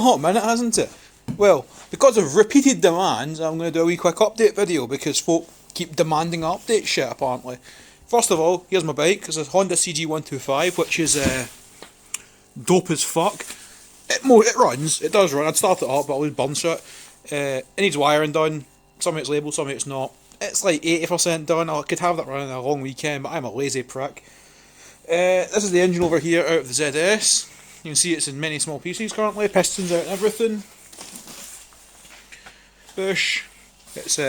hot minute, hasn't it? Well, because of repeated demands, I'm going to do a wee quick update video because folk keep demanding update shit, apparently. First of all, here's my bike. It's a Honda CG125, which is dope as fuck. It runs. It does run. I'd start it up, but I always burn shit. It needs wiring done. Some of it's labelled, some of it's not. It's like 80% done. I could have that running a long weekend, but I'm a lazy prick. This is the engine over here out of the ZS. You can see it's in many small pieces currently. Pistons out and everything. Bush. It's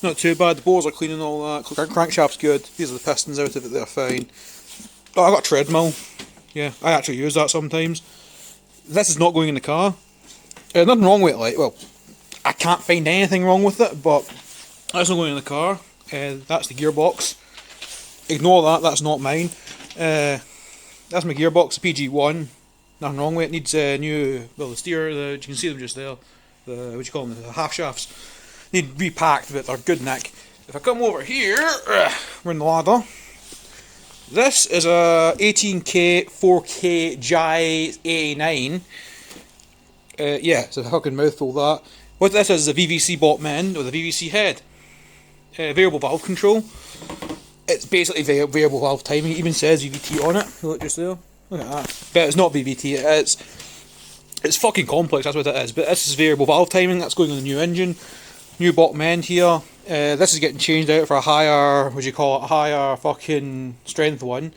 not too bad. The bores are clean and all that. Crankshaft's good. These are the pistons out of it. They're fine. Oh, I got a treadmill. Yeah, I actually use that sometimes. This is not going in the car. Nothing wrong with it. Like, well, I can't find anything wrong with it, but that's not going in the car. That's the gearbox. Ignore that. That's not mine. That's my gearbox, the PG1. Nothing wrong with it. Needs new. Well, the steer. You can see them just there. The what do you call them? The half shafts. Need repacked, but they're good nick. If I come over here, we're in the ladder. This is a 18K 4K Jai 89. Yeah, it's a fucking mouthful that. What this is a VVC bottom end with a VVC head. Variable valve control. It's basically variable valve timing. It even says VVT on it. Look just there. Look at that. But it's not VVT. It's fucking complex. That's what it is. But this is variable valve timing. That's going on the new engine. New bottom end here. This is getting changed out for a higher, what do you call it, a higher fucking strength one.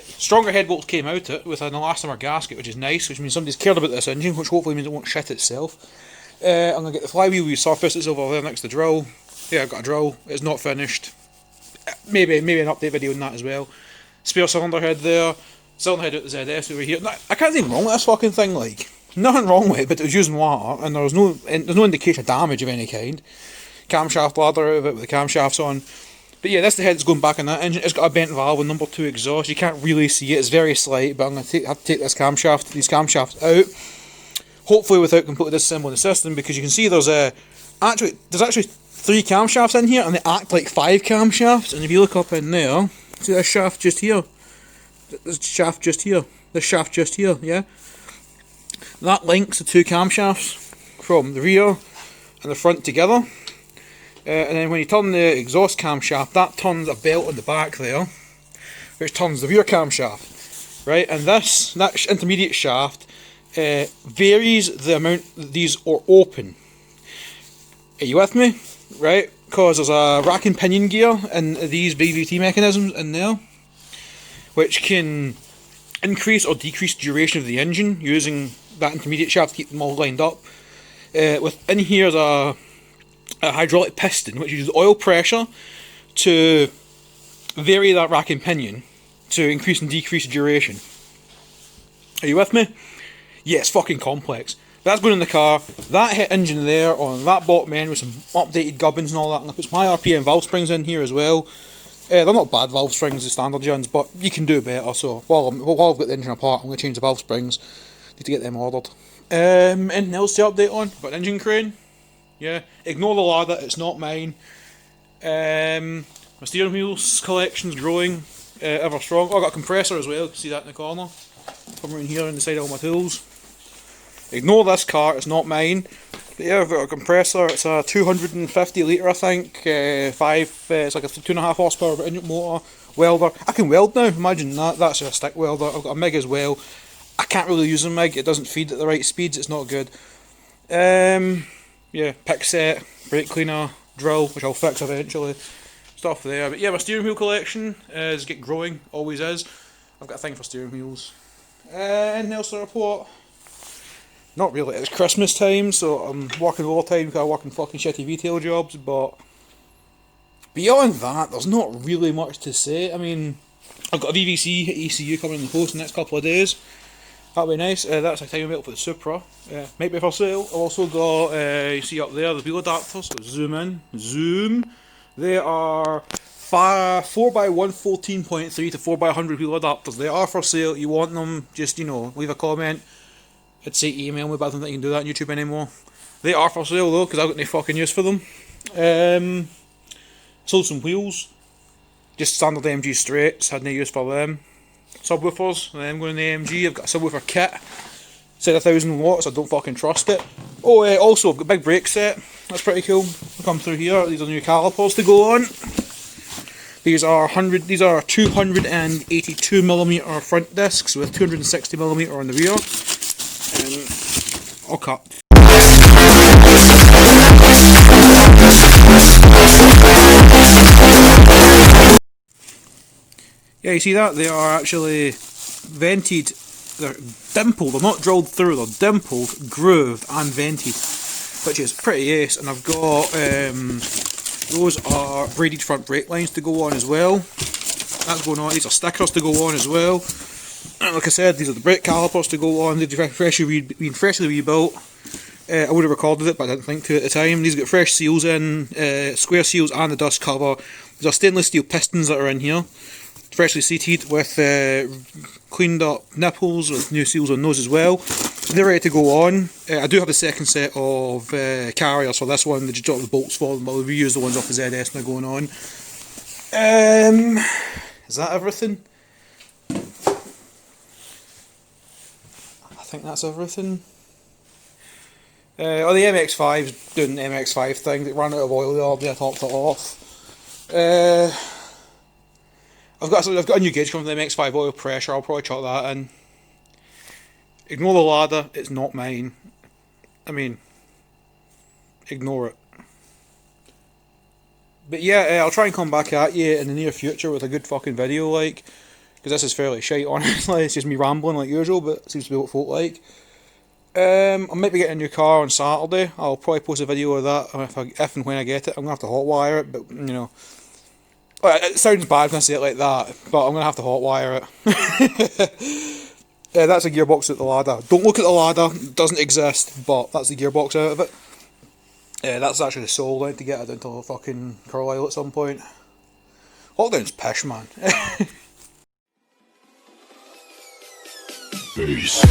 Stronger head bolts came out it with an elastomer gasket, which is nice, which means somebody's cared about this engine, which hopefully means it won't shit itself. I'm going to get the flywheel resurfaced. It's over there next to the drill. Yeah, I've got a drill. It's not finished. Maybe an update video on that as well. Spare cylinder head there. Cylinder head out the ZS over here. I can't see anything wrong with this fucking thing, like. Nothing wrong with it, but it was using water, and there's no indication of damage of any kind. Camshaft ladder out of it with the camshafts on. But yeah, that's the head that's going back in that engine. It's got a bent valve with number 2 exhaust. You can't really see it, it's very slight, but I'm going to have to take these camshafts out. Hopefully without completely disassembling the system, because you can see there's actually 3 camshafts in here, and they act like 5 camshafts. And if you look up in there, see this shaft just here? This shaft just here. This shaft just here, yeah? That links the 2 camshafts from the rear and the front together. And then when you turn the exhaust camshaft, that turns a belt on the back there, which turns the rear camshaft, right? And that intermediate shaft varies the amount that these are open. Are you with me? Right? Because there's a rack and pinion gear in these VVT mechanisms in there, which can increase or decrease duration of the engine using that intermediate shaft to keep them all lined up. Within here is a hydraulic piston which uses oil pressure to vary that rack and pinion to increase and decrease duration. Are you with me? Yeah, it's fucking complex. That's going in the car. That engine there on that bottom end with some updated gubbins and all that. And I put some high RPM valve springs in here as well. They're not bad valve springs, the standard ones, but you can do better. So while I've got the engine apart, I'm going to change the valve springs. Need to get them ordered. Anything else to update on? Got an engine crane. Yeah. Ignore the ladder, it's not mine. My steering wheels collection's growing ever strong. Oh, I got a compressor as well. You can see that in the corner. Come around here on the side of all my tools. Ignore this car, it's not mine. But yeah, I've got a compressor. It's a 250 litre, I think. It's like a 2.5 horsepower engine motor. Welder. I can weld now. Imagine that. That's a stick welder. I've got a MIG as well. I can't really use a MIG. It doesn't feed at the right speeds. It's not good. Yeah, pick set, brake cleaner, drill, which I'll fix eventually. Stuff there. But yeah, my steering wheel collection is getting growing. Always is. I've got a thing for steering wheels. Anything else to report? Not really. It's Christmas time, so I'm working all the time because I work in fucking shitty retail jobs, but beyond that, there's not really much to say. I mean, I've got a VVC ECU coming in the post in the next couple of days. That'll be nice. That's a timing belt for the Supra. Might be for sale. I've also got, you see up there, the wheel adapters. So zoom in. Zoom. They are 4x114.3 to 4x100 wheel adapters. They are for sale. You want them, just, leave a comment. I'd say email me, but I don't think you can do that on YouTube anymore. They are for sale though, because I've got no fucking use for them. Sold some wheels. Just standard AMG straights, had no use for them. Subwoofers, and then I'm going to the AMG. I've got a subwoofer kit. Said 1000 watts, I don't fucking trust it. Oh, also I've got a big brake set. That's pretty cool. I'll come through here. These are new calipers to go on. These are 282mm front discs with 260mm on the rear. I'll cut. Yeah, you see that? They are actually vented. They're dimpled. They're not drilled through. They're dimpled, grooved, and vented, which is pretty ace. And I've got those are braided front brake lines to go on as well. That's going on. These are stickers to go on as well. And like I said, these are the brake calipers to go on. They've been freshly rebuilt. I would have recorded it, but I didn't think to at the time. These got fresh seals in, square seals and the dust cover. These are stainless steel pistons that are in here. Freshly seated with cleaned up nipples with new seals on those as well. They're ready to go on. I do have the second set of carriers for this one. They just dropped the bolts for them, but we've reused the ones off the ZS now going on. Is that everything? I think that's everything. The MX-5's doing the MX-5 thing. It ran out of oil the other day, I topped it off. I've got a new gauge coming from the MX-5 oil pressure. I'll probably chuck that in. Ignore the ladder. It's not mine. I mean, ignore it. But yeah, I'll try and come back at you in the near future with a good fucking video, like, because this is fairly shite, honestly. It's just me rambling like usual, but it seems to be what folk like. I might be getting a new car on Saturday. I'll probably post a video of that if and when I get it. I'm gonna have to hotwire it, but you know. It sounds bad when I say it like that, but I'm going to have to hotwire it. That's a gearbox at the ladder. Don't look at the ladder, it doesn't exist, but that's the gearbox out of it. That's actually the soul. I need to get it into fucking Carlisle at some point. Lockdown's pish, man. Peace.